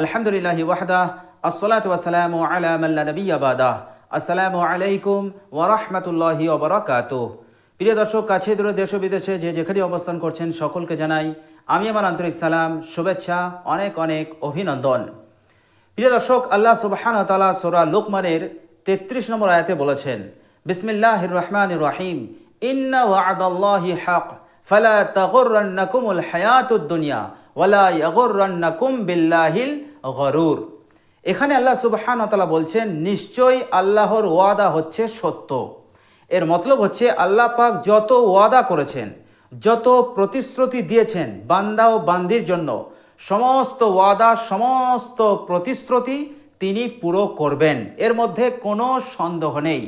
আলহামদুলিল্লাহি ওয়াহদা আসসালাতু ওয়াসসালামু আলা মান লা নাবিয়্যা বাদা। আসসালামু আলাইকুম ওয়া রাহমাতুল্লাহি ওয়া বারাকাতুহু। প্রিয় দর্শক, কাছে দূরে দেশ ও বিদেশে যে যেখানে অবস্থান করছেন সকলকে জানাই আমি আমার আন্তরিক সালাম, শুভেচ্ছা, অনেক অনেক অভিনন্দন। প্রিয় দর্শক, আল্লাহ সুবহানাহু ওয়া তাআলা সূরা লুকমানের 33 নম্বর আয়াতে বলেছেন, বিসমিল্লাহির রহমানির রহিম, ইন্না ওয়া'দাল্লাহি হক ফালা তাগুররান্নাকুমুল হায়াতুদ দুনিয়া ওয়ালা ইয়াগুররান্নাকুম বিল্লাহিল গরুর। এখানে আল্লাহ সুবহানাহু ওয়া তাআলা বলছেন, নিশ্চয়ই আল্লাহর ওয়াদা হচ্ছে সত্য। এর মতলব হচ্ছে আল্লাহ পাক যত ওয়াদা করেছেন, যত প্রতিশ্রুতি দিয়েছেন বান্দা ও বান্দির জন্য, সমস্ত ওয়াদা, সমস্ত প্রতিশ্রুতি তিনি পুরো করবেন, এর মধ্যে কোনো সন্দেহ নেই।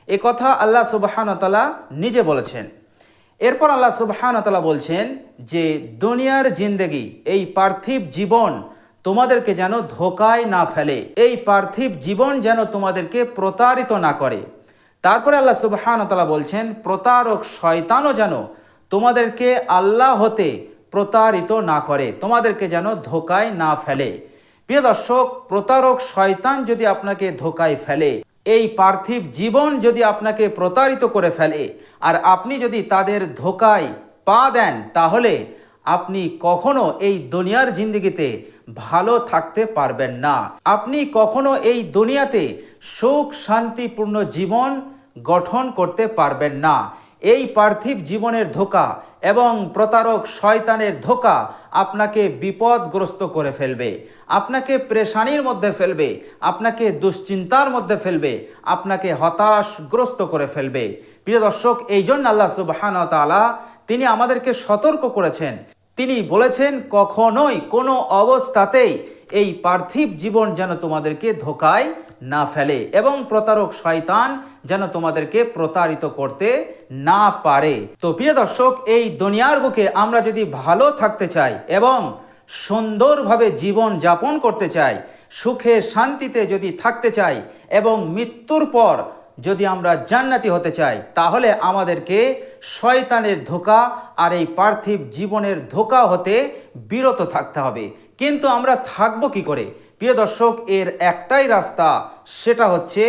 এ কথা আল্লাহ সুবহানাহু ওয়া তাআলা নিজে বলেছেন। এরপর আল্লাহ সুবহানাহু ওয়া তাআলা বলছেন যে দুনিয়ার জিন্দেগি, এই পার্থিব জীবন তোমাদেরকে যেন ধোকায় না ফেলে, এই পার্থিব জীবন যেন তোমাদেরকে প্রতারিত না করে। তারপরে আল্লাহ সুবহানাহু ওয়া তাআলা বলছেন, প্রতারক শয়তানও যেন তোমাদেরকে আল্লাহ হতে প্রতারিত না করে, তোমাদেরকে যেন ধোকায় না ফেলে। প্রিয় দর্শক, প্রতারক শয়তান যদি আপনাকে ধোকায় ফেলে, এই পার্থিব জীবন যদি আপনাকে প্রতারিত করে ফেলে, আর আপনি যদি তাদের ধোকায় পা দেন, তাহলে আপনি কখনো এই দুনিয়ার জিন্দেগিতে ভালো থাকতে পারবেন না। আপনি কখনো এই দুনিয়াতে সুখ শান্তিপূর্ণ জীবন গঠন করতে পারবেন না। এই পার্থিব জীবনের ধোঁকা এবং প্রতারক শয়তানের ধোঁকা আপনাকে বিপদগ্রস্ত করে ফেলবে, আপনাকে পেরেশানির মধ্যে ফেলবে, আপনাকে দুশ্চিন্তার মধ্যে ফেলবে, আপনাকে হতাশগ্রস্ত করে ফেলবে। প্রিয় দর্শক, এই জন্য আল্লাহ সুবহানাহু ওয়া তাআলা তিনি আমাদেরকে সতর্ক করেছেন। তিনি বলেছেন, কখনোই কোনো অবস্থাতেই এই পার্থিব জীবন যেন তোমাদেরকে ধোকায় না ফেলে এবং প্রতারক শয়তান যেন তোমাদেরকে প্রতারিত করতে না পারে। তো প্রিয় দর্শক, এই দুনিয়ার বুকে আমরা যদি ভালো থাকতে চাই এবং সুন্দরভাবে জীবন যাপন করতে চাই, সুখে শান্তিতে যদি থাকতে চাই এবং মৃত্যুর পর যদি আমরা জান্নাতি হতে চাই, তাহলে আমাদেরকে শয়তানের ধোঁকা আর এই পার্থিব জীবনের ধোঁকা হতে বিরত থাকতে হবে। কিন্তু আমরা থাকবো কি করে? প্রিয় দর্শক, এর একটাই রাস্তা, সেটা হচ্ছে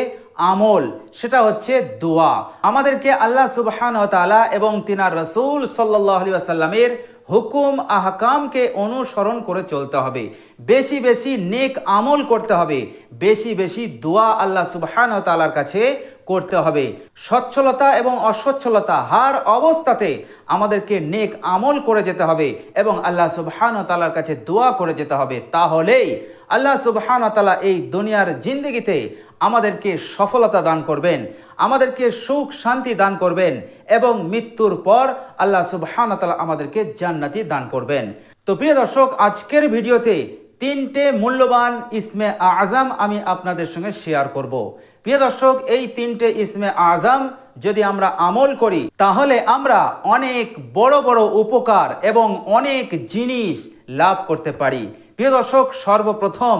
আমল, সেটা হচ্ছে দোয়া। আমাদেরকে আল্লাহ সুবহানাহু ওয়া তাআলা এবং তিনার রাসূল সাল্লাল্লাহু আলাইহি ওয়াসাল্লামের হুকুম আহকামকে অনুসরণ করে চলতে হবে, বেশি বেশি নেক আমল করতে হবে, বেশি বেশি দোয়া আল্লাহ সুবহানাহু ওয়া তাআলার কাছে করতে হবে। সচ্ছলতা এবং অসচ্ছলতা হার অবস্থাতে আমাদেরকে নেক আমল করে যেতে হবে এবং আল্লাহ সুবহানাহু ওয়া তাআলার কাছে দোয়া করে যেতে হবে। তাহলেই আল্লাহ সুবহানাহু ওয়া তাআলা এই দুনিয়ার জিন্দেগিতে আমাদেরকে সফলতা দান করবেন, আমাদেরকে সুখ শান্তি দান করবেন এবং মৃত্যুর পর আল্লাহ সুবহানাহু ওয়া তাআলা আমাদেরকে জান্নাতি দান করবেন। তো প্রিয় দর্শক, আজকের ভিডিওতে 3টে মূল্যবান ইসমে আজম আমি আপনাদের সঙ্গে শেয়ার করব। প্রিয় দর্শক, এই 3টে ইসমে আজম যদি আমরা আমল করি, তাহলে আমরা অনেক বড় বড় উপকার এবং অনেক জিনিস লাভ করতে পারি। প্রিয় দর্শক, সর্বপ্রথম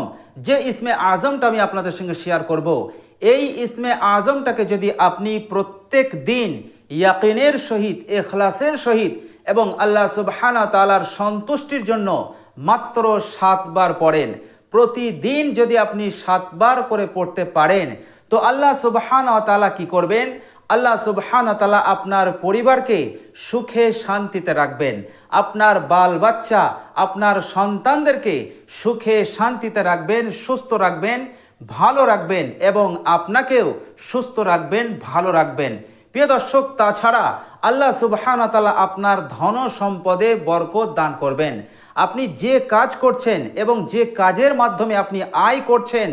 যে ইসমে আজমটা আমি আপনাদের সঙ্গে শেয়ার করব, এই ইসমে আজমটাকে যদি আপনি প্রত্যেক দিন ইয়াকিনের সহিত, ইখলাসের সহিত এবং আল্লাহ সুবহানাহু ওয়া তাআলার সন্তুষ্টির জন্য মাত্র 7 বার পড়েন, প্রতিদিন যদি আপনি 7 বার করে পড়তে পারেন, তো আল্লাহ সুবহানাহু ওয়া তাআলা কি করবেন? আল্লাহ সুবহানাহু ওয়া তাআলা আপনার পরিবারকে সুখে শান্তিতে রাখবেন, আপনার বাল বাচ্চা, আপনার সন্তানদেরকে সুখে শান্তিতে রাখবেন, সুস্থ রাখবেন, ভালো রাখবেন এবং আপনাকেও সুস্থ রাখবেন, ভালো রাখবেন। প্রিয় দর্শক, তাছাড়া আল্লাহ সুবহানাহু ওয়া তাআলা আপনার ধন সম্পদে বরকত দান করবেন। আপনি যে কাজ করছেন এবং যে কাজের মাধ্যমে আপনি আয় করছেন,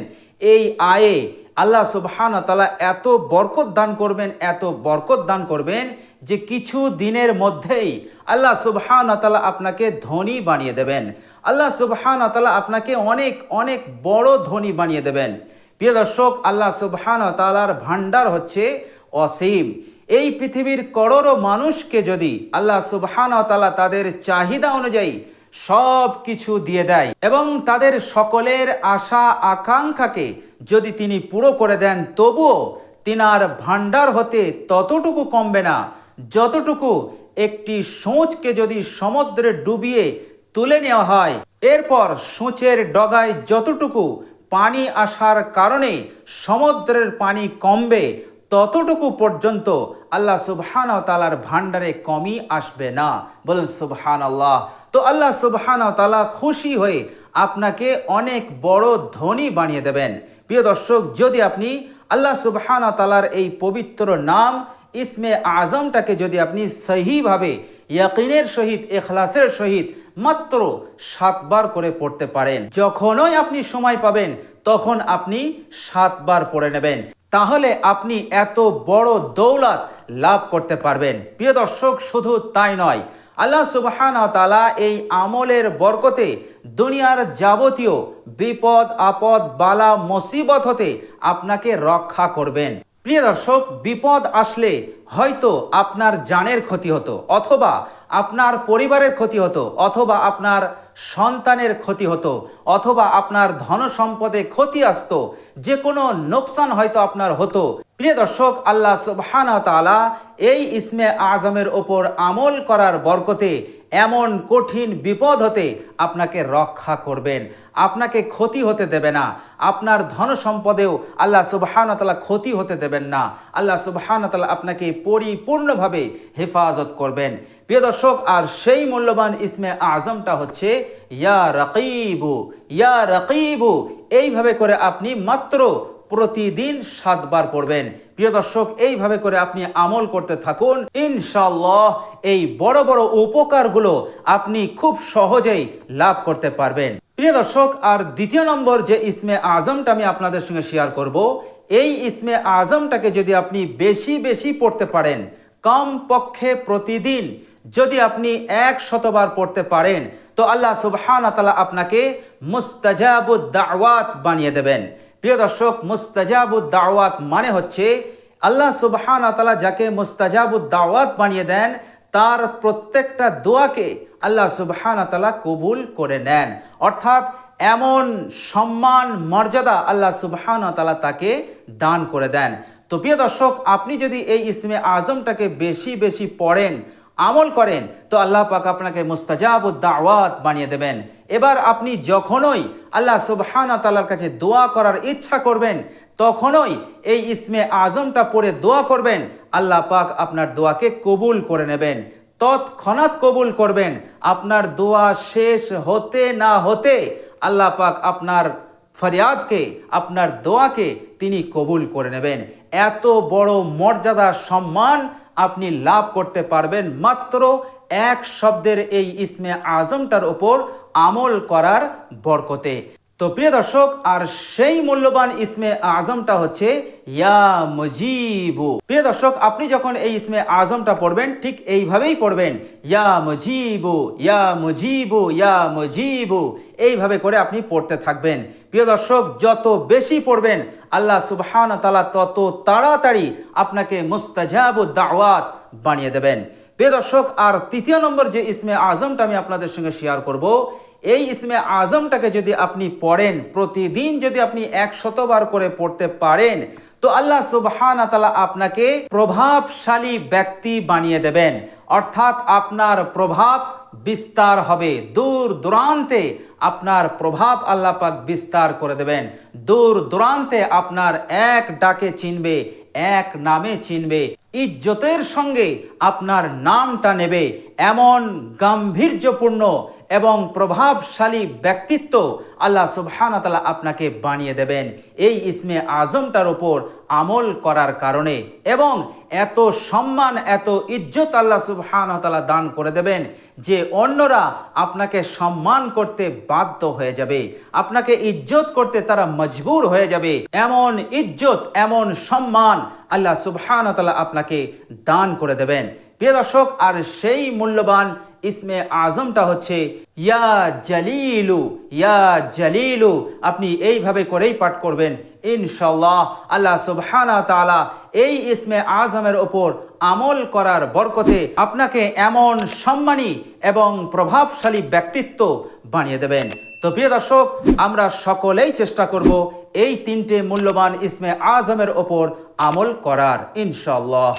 এই আয়ে আল্লাহ সুবহানাহু ওয়া তাআলা এত বরকত দান করবেন, এত বরকত দান করবেন যে কিছু দিনের মধ্যেই আল্লাহ সুবহানাহু ওয়া তাআলা আপনাকে ধনী বানিয়ে দেবেন। আল্লাহ সুবহানাহু ওয়া তাআলা আপনাকে অনেক অনেক বড় ধনী বানিয়ে দেবেন। প্রিয় দর্শক, আল্লাহ সুবহানাহু ওয়া তাআলার ভান্ডার হচ্ছে অসীম। এই পৃথিবীর করোড়ো মানুষকে যদি আল্লাহ সুবহানাহু ওয়া তাআলা তাদের চাহিদা অনুযায়ী সব কিছু দিয়ে দেয় এবং তাদের সকলের আশা আকাঙ্ক্ষাকে যদি তিনি পুরো করে দেন, তবুও তিনার ভান্ডার হতে ততটুকু কমবে না যতটুকু একটি সূঁচকে যদি সমুদ্রে ডুবিয়ে তুলে নেওয়া হয়, এরপর সূঁচের ডগায় যতটুকু পানি আসার কারণে সমুদ্রের পানি কমবে ততটুকু পর্যন্ত আল্লাহ সুবহানাহু ওয়া তাআলার ভান্ডারে কমই আসবে না। বলুন সুবহানাল্লাহ। তো আল্লাহ সুবহানাহু ওয়া তাআলা খুশি হয়ে আপনাকে অনেক বড় ধনী বানিয়ে দেবেন। প্রিয় দর্শক, যদি আপনি আল্লাহ সুবহানাহু ওয়া তাআলার এই পবিত্র নাম ইসমে আজমটাকে যদি আপনি সহিভাবে ইয়াকিনের সহিত ইখলাসের সহিত মাত্র 7 বার করে পড়তে পারেন, যখনই আপনি সময় পাবেন তখন আপনি 7 বার পড়ে নেবেন, তাহলে আপনি এত বড় দৌলত লাভ করতে পারবেন। প্রিয় দর্শক, শুধু তাই নয়, আল্লাহ সুবহানাহু ওয়া তাআলা এই আমলের বরকতে দুনিয়ার যাবতীয় বিপদ আপদ বালা মুসিবত হতে আপনাকে রক্ষা করবেন। প্রিয় দর্শক, বিপদ আসলে হয়তো আপনার জানের ক্ষতি হতো, অথবা আপনার পরিবারের ক্ষতি হতো, অথবা আপনার সন্তানের ক্ষতি হতো, অথবা আপনার ধন সম্পদে ক্ষতি আসতো, যে কোনো নোকসান হয়তো আপনার হতো। প্রিয় দর্শক, আল্লাহ সুবহানাহু ওয়া তাআলা এই ইসমে আজমের ওপর আমল করার বরকতে এমন কঠিন বিপদ হতে আপনাকে রক্ষা করবেন, আপনাকে ক্ষতি হতে দেবে না, আপনার ধন সম্পদেও আল্লাহ সুবহানাহু ওয়া তাআলা ক্ষতি হতে দেবেন না। আল্লাহ সুবহানাহু ওয়া তাআলা আপনাকে পরিপূর্ণভাবে হেফাজত করবেন। প্রিয় দর্শক, আর সেই মূল্যবান ইসমে আজমটা হচ্ছে ইয়া রাকিবু। ইয়া রাকিবু এইভাবে করে আপনি মাত্র প্রতিদিন 7 বার পড়বেন। প্রিয় দর্শক, এইভাবে করে আপনি আমল করতে থাকুন, ইনশাআল্লাহ এই বড় বড় উপকারগুলো আপনি খুব সহজেই লাভ করতে পারবেন। প্রিয় দর্শক, আর দ্বিতীয় নম্বর যে ইসমে আজমটা আমি আপনাদের সঙ্গে শেয়ার করব, এই ইসমে আজমটাকে যদি আপনি বেশি বেশি পড়তে পারেন, কম পক্ষে প্রতিদিন যদি আপনি 100 বার পড়তে পারেন, তো আল্লাহ সুবহানাহু ওয়া তাআলা আপনাকে মুস্তাজাবুদ দাওয়াত বানিয়ে দেবেন। প্রিয় দর্শক, মুস্তাজাবুদ দাওয়াত মানে হচ্ছে আল্লাহ সুবহানাহু ওয়া তাআলা যাকে মুস্তাজাবুদ দাওয়াত বানিয়ে দেন, তার প্রত্যেকটা দোয়াকে আল্লাহ সুবহানাহু ওয়া তাআলা কবুল করে নেন। অর্থাৎ এমন সম্মান মর্যাদা আল্লাহ সুবহানাহু ওয়া তাআলা তাকে দান করে দেন। তো প্রিয় দর্শক, আপনি যদি এই ইসমে আজমটাকে বেশি বেশি পড়েন, আমল করেন, তো আল্লাহ পাক আপনাকে মুস্তাজাবুদ দাওয়াত বানিয়ে দেবেন। এবার আপনি যখনই আল্লাহ সুবহানাহু ওয়া তাআলার কাছে দোয়া করার ইচ্ছা করবেন, তখনই এই ইসমে আজমটা পড়ে দোয়া করবেন, আল্লাহ পাক আপনার দোয়াকে কবুল করে নেবেন, তৎক্ষণাৎ কবুল করবেন। আপনার দোয়া শেষ হতে না হতে আল্লাহ পাক আপনার ফরিয়াদকে, আপনার দোয়াকে তিনি কবুল করে নেবেন। এত বড় মর্যাদা সম্মান আপনি লাভ করতে পারবেন মাত্র এক শব্দের এই ইসমে আজমটার উপর আমল করার বরকতে। তো প্রিয় দর্শক, আর সেই মূল্যবান ইসমে আজমটা হচ্ছে ইয়া মুজিবু। প্রিয় দর্শক, আপনি যখন এই ইসমে আজমটা পড়বেন, ঠিক এইভাবেই পড়বেন, ইয়া মুজিবু, ইয়া মুজিবু, ইয়া মুজিবু, এইভাবে করে আপনি পড়তে থাকবেন। প্রিয় দর্শক, যত বেশি পড়বেন আল্লাহ সুবহানাহু ওয়া তাআলা তত তাড়াতাড়ি আপনাকে মুস্তাজাবুদ দাওয়াত বানিয়ে দেবেন। প্রিয় দর্শক, আর তৃতীয় নম্বর যে ইসমে আজমটা আমি আপনাদের সঙ্গে শেয়ার করব, এই ইসমে আজমটাকে যদি আপনি পড়েন, প্রতিদিন যদি আপনি 100 বার করে পড়তে পারেন, তো আল্লাহ সুবহানাহু ওয়া তাআলা আপনাকে প্রভাবশালী ব্যক্তি বানিয়ে দেবেন। অর্থাৎ আপনার প্রভাব বিস্তার হবে, দূর দূরান্তে আপনার প্রভাব আল্লাহ পাক বিস্তার করে দেবেন। দূর দূরান্তে আপনার এক ডাকে চিনবে, এক নামে চিনবে, ইজ্জতের সঙ্গে আপনার নামটা নেবে। এমন গাম্ভীর্যপূর্ণ এবং প্রভাবশালী ব্যক্তিত্ব আল্লাহ সুবহানাহু ওয়া তাআলা আপনাকে বানিয়ে দেবেন এই ইসমে আজমটার উপর আমল করার কারণে। এবং এত সম্মান, এত ইজ্জত আল্লাহ সুবহানাহু ওয়া তাআলা দান করে দেবেন যে অন্যরা আপনাকে সম্মান করতে বাধ্য হয়ে যাবে, আপনাকে ইজ্জত করতে তারা মজবুর হয়ে যাবে। এমন ইজ্জত, এমন সম্মান আল্লাহ সুবহানাহু ওয়া তাআলা আপনাকে দান করে দেবেন। প্রিয় দর্শক, আর সেই মূল্যবান ইসমে আজমটা হচ্ছে ইয়া জালিলু। ইয়া জালিলু আপনি এইভাবে করেই পাঠ করবেন, ইনশাআল্লাহ আল্লাহ সুবহানাহু ওয়া তাআলা এই ইসমে আজমের ওপর আমল করার বরকতে আপনাকে এমন সম্মানী এবং প্রভাবশালী ব্যক্তিত্ব বানিয়ে দেবেন। তো প্রিয় দর্শক, আমরা সকলেই চেষ্টা করব এই 3টে মূল্যবান ইসমে আজমের ওপর আমল করার, ইনশাআল্লাহ।